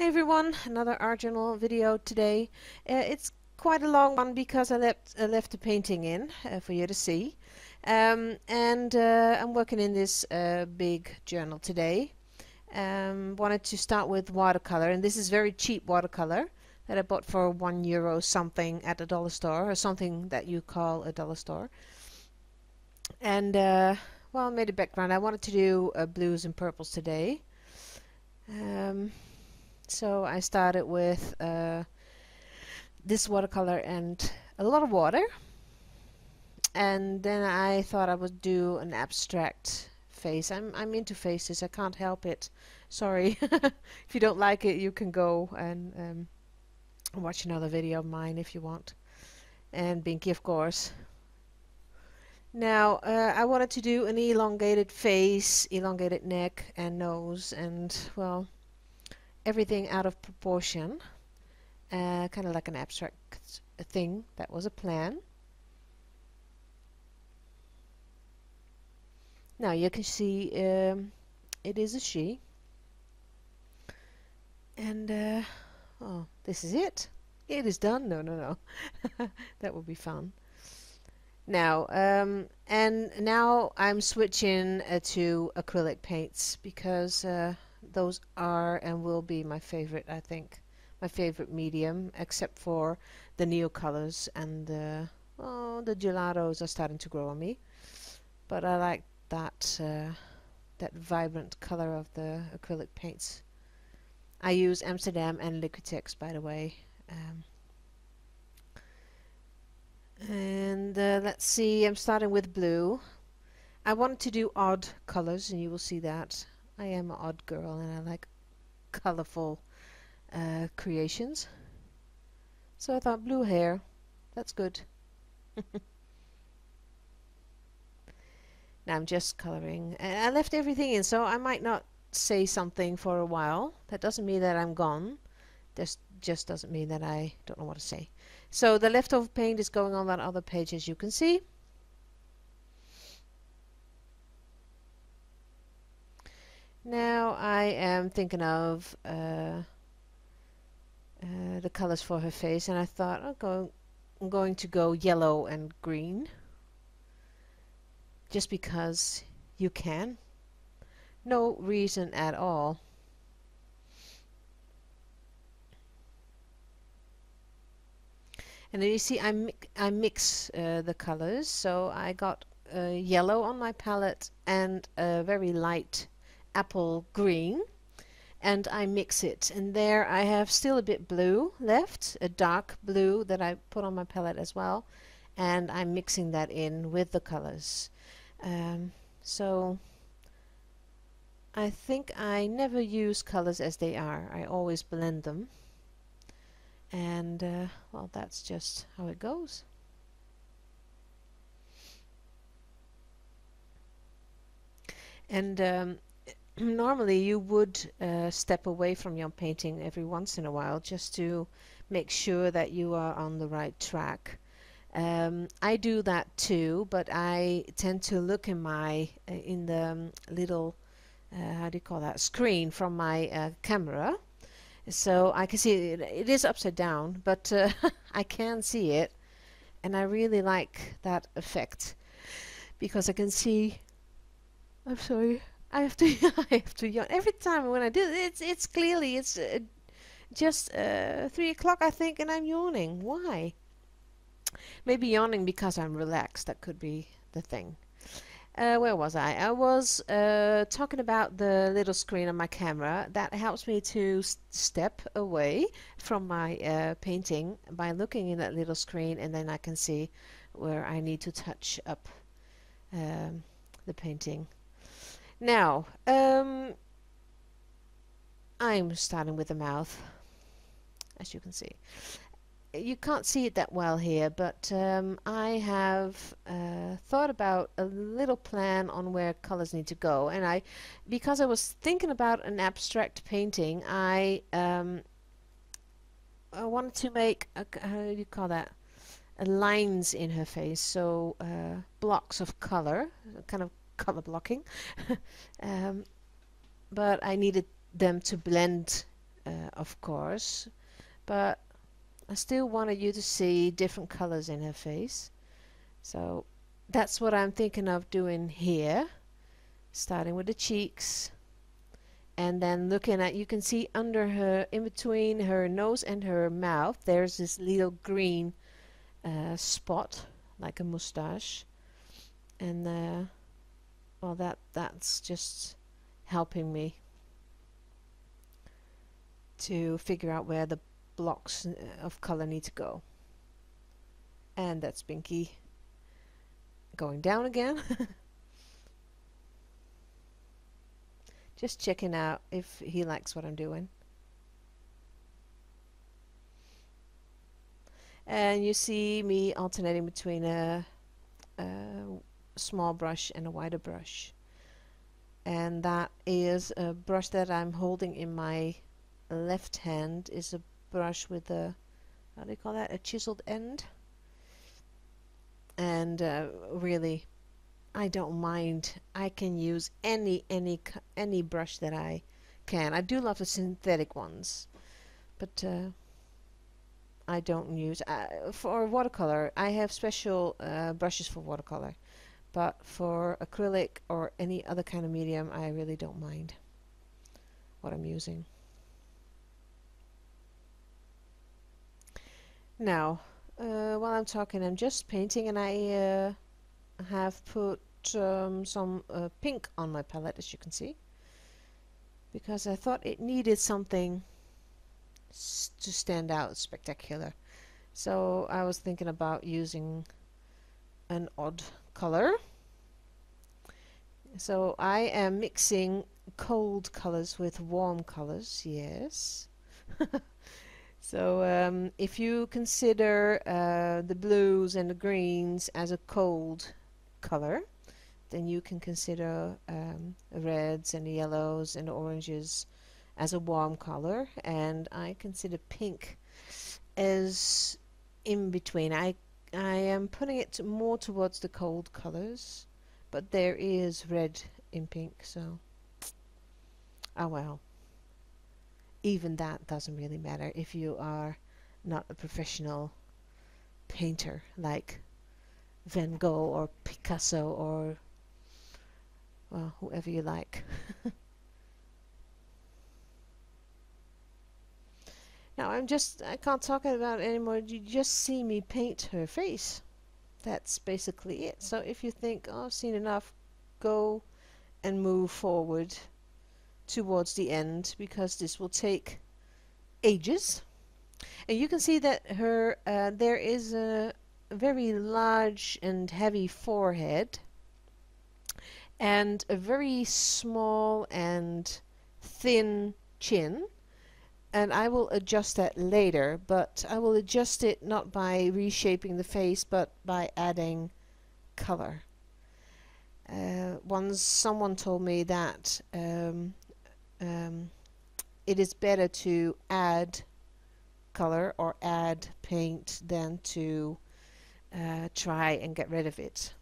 everyone, another art journal video today. It's quite a long one because I left the painting in for you to see. I'm working in this big journal today. Wanted to start with watercolor, and this is very cheap watercolor that I bought for €1 something at a dollar store, or something that you call a dollar store. And well, I made a background. I wanted to do blues and purples today. So I started with this watercolor and a lot of water, and then I thought I would do an abstract face. I'm into faces, I can't help it. Sorry. If you don't like it, you can go and watch another video of mine if you want. And Binky, of course. Now I wanted to do an elongated face, elongated neck and nose, and well, everything out of proportion, kind of like an abstract thing. That was a plan. Now you can see it is a she, and oh, this is it. It is done. No. That would be fun. Now and now I'm switching to acrylic paints because those are and will be my favorite, I think, my favorite medium, except for the neo colors and the gelatos are starting to grow on me. But I like that that vibrant color of the acrylic paints. I use Amsterdam and Liquitex, by the way. Let's see, I'm starting with blue. I wanted to do odd colors, and you will see that. I am an odd girl and I like colorful creations. So I thought blue hair, that's good. Now I'm just coloring. I left everything in, so I might not say something for a while. That doesn't mean that I'm gone. This just doesn't mean that I don't know what to say. So the leftover paint is going on that other page, as you can see. Now I am thinking of the colors for her face, and I thought I'm going to go yellow and green, just because you can. No reason at all. And then you see I mix the colors, so I got yellow on my palette and a very light apple green, and I mix it, and there I have still a bit blue left, a dark blue that I put on my palette as well, and I'm mixing that in with the colors. So I think I never use colors as they are. I always blend them, and well, that's just how it goes. And normally you would step away from your painting every once in a while just to make sure that you are on the right track. I do that too, but I tend to look in my in the little how do you call that, screen from my camera, so I can see it. It is upside down, but I can see it, and I really like that effect because I can see. I'm sorry, I have to I have to yawn every time when I do it. It's clearly just 3 o'clock, I think, and I'm yawning. Why? Maybe yawning because I'm relaxed. That could be the thing. Where was I? I was talking about the little screen on my camera. That helps me to step away from my painting by looking in that little screen, and then I can see where I need to touch up the painting. Now I'm starting with the mouth, as you can see. You can't see it that well here, but I have thought about a little plan on where colors need to go, and because I was thinking about an abstract painting, I wanted to make how do you call that, lines in her face, so blocks of color, kind of color blocking. But I needed them to blend of course, but I still wanted you to see different colors in her face. So that's what I'm thinking of doing here, starting with the cheeks, and then looking at, you can see under her, in between her nose and her mouth, there's this little green spot, like a mustache. And well, that's just helping me to figure out where the blocks of color need to go. And that's Pinky going down again. Just checking out if he likes what I'm doing. And you see me alternating between a small brush and a wider brush. And that is a brush that I'm holding in my left hand, is a brush with a, how do you call that, a chiseled end. And really, I don't mind. I can use any brush that I can. I do love the synthetic ones, but I don't use for watercolor. I have special brushes for watercolor, but for acrylic or any other kind of medium, I really don't mind what I'm using. Now, while I'm talking, I'm just painting, and I have put some pink on my palette, as you can see, because I thought it needed something to stand out spectacular. So I was thinking about using an odd color. So I am mixing cold colors with warm colors, yes. So if you consider the blues and the greens as a cold color, then you can consider the reds and the yellows and the oranges as a warm color, and I consider pink as in between. I am putting it more towards the cold colors, but there is red in pink, so oh well. Even that doesn't really matter if you are not a professional painter like Van Gogh or Picasso or, well, whoever you like. Now I can't talk about it anymore. You just see me paint her face. That's basically it. So if you think, oh, I've seen enough, go and move forward towards the end, because this will take ages. And you can see that her there is a very large and heavy forehead and a very small and thin chin, and I will adjust that later, but I will adjust it not by reshaping the face but by adding color. Once someone told me that it is better to add color or add paint than to try and get rid of it.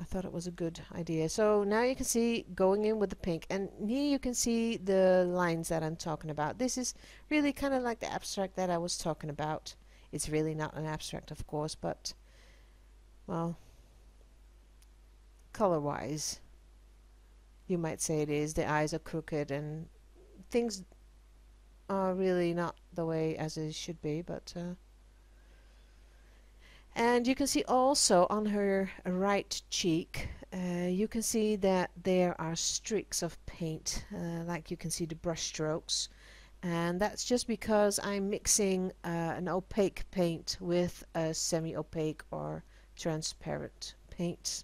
I thought it was a good idea. So now you can see going in with the pink, and here you can see the lines that I'm talking about. This is really kind of like the abstract that I was talking about. It's really not an abstract, of course, but, well, color-wise, you might say it is. The eyes are crooked and things are really not the way as it should be, but and you can see also on her right cheek, you can see that there are streaks of paint, like you can see the brush strokes, and that's just because I'm mixing an opaque paint with a semi-opaque or transparent paint,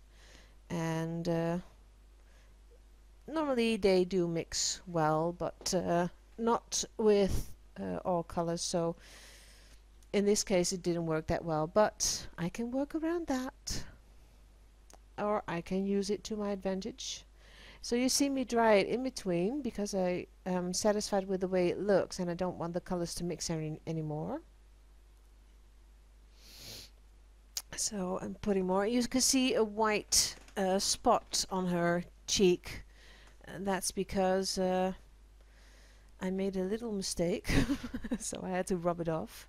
and normally they do mix well, but not with all colors, so in this case it didn't work that well, but I can work around that, or I can use it to my advantage. So you see me dry it in between because I am satisfied with the way it looks and I don't want the colors to mix anymore. So I'm putting more. You can see a white spot on her cheek, and that's because I made a little mistake, so I had to rub it off.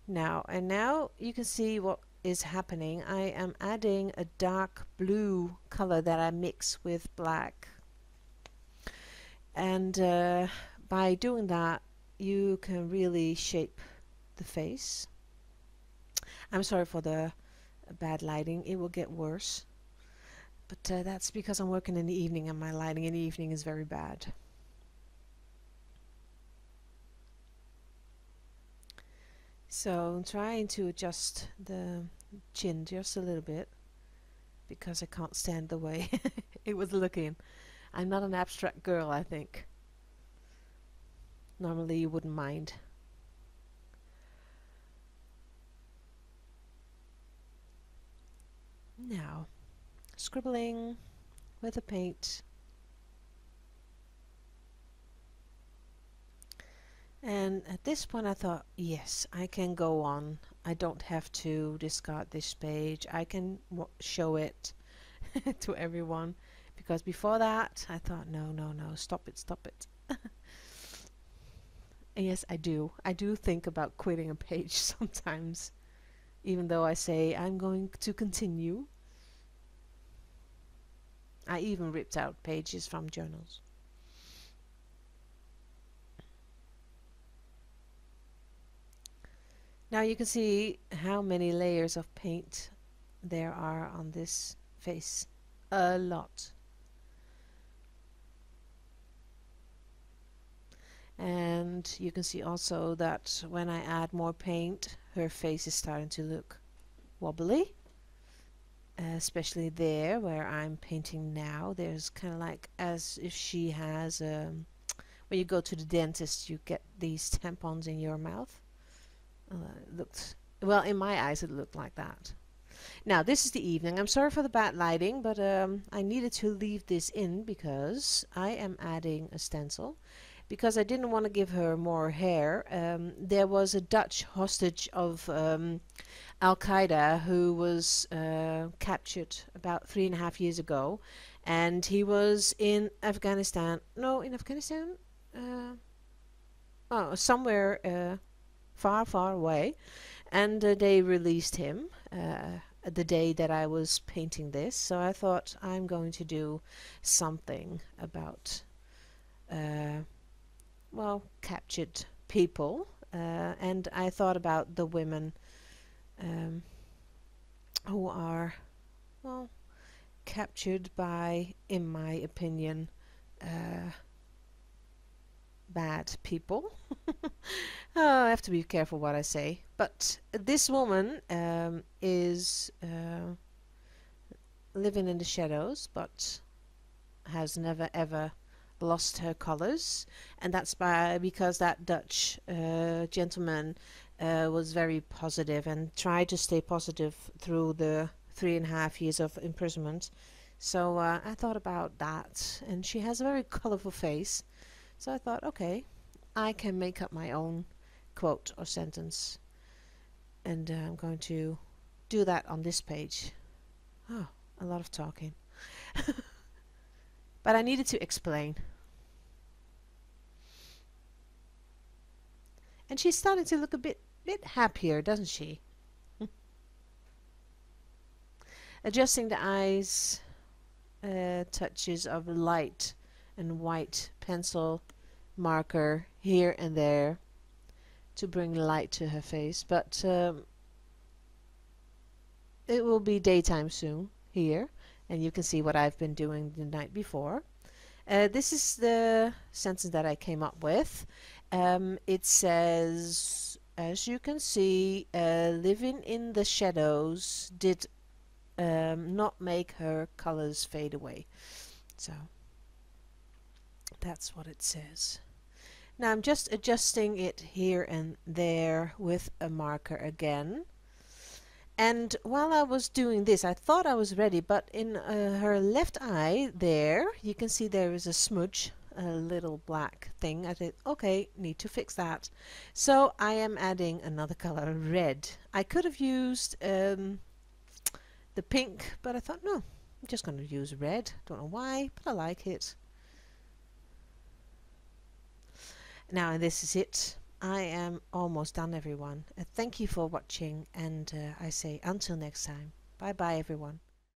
Now you can see what is happening. I am adding a dark blue color that I mix with black. And by doing that, you can really shape the face. I'm sorry for the bad lighting. It will get worse. But that's because I'm working in the evening and my lighting in the evening is very bad. So I'm trying to adjust the chin just a little bit because I can't stand the way it was looking. I'm not an abstract girl, I think. Normally you wouldn't mind. Now, scribbling with the paint. And at this point I thought, yes, I can go on. I don't have to discard this page. I can show it to everyone. Because before that I thought, no, stop it. And yes, I do. I do think about quitting a page sometimes. Even though I say I'm going to continue. I even ripped out pages from journals. Now you can see how many layers of paint there are on this face. A lot. And you can see also that when I add more paint, her face is starting to look wobbly. Especially there where I'm painting now. There's kind of like as if she has, when you go to the dentist, you get these tampons in your mouth. It looked, well, in my eyes it looked like that. Now this is the evening. I'm sorry for the bad lighting, but I needed to leave this in because I am adding a stencil because I didn't want to give her more hair. There was a Dutch hostage of Al-Qaeda who was captured about 3.5 years ago, and he was in Afghanistan. No, in Afghanistan? Oh, somewhere far away, and they released him the day that I was painting this. So I thought I'm going to do something about well, captured people, and I thought about the women who are, well, captured by, in my opinion, bad people. Oh, I have to be careful what I say. But this woman is living in the shadows, but has never ever lost her colors, and that's because that Dutch gentleman was very positive and tried to stay positive through the 3.5 years of imprisonment. So I thought about that, and she has a very colorful face, so I thought, okay, I can make up my own quote or sentence, and I'm going to do that on this page. Oh, a lot of talking. But I needed to explain. And she's starting to look a bit happier, doesn't she? Adjusting the eyes, touches of light and white pencil marker here and there to bring light to her face. But it will be daytime soon here, and you can see what I've been doing the night before. This is the sentence that I came up with. It says, as you can see, living in the shadows did not make her colors fade away. So that's what it says. Now I'm just adjusting it here and there with a marker again. And while I was doing this, I thought I was ready, but in her left eye there, you can see there is a smudge, a little black thing. I thought, okay, need to fix that. So I am adding another color, red. I could have used the pink, but I thought, no, I'm just going to use red. Don't know why, but I like it. Now this is it. I am almost done, everyone. Thank you for watching, and I say until next time. Bye bye, everyone.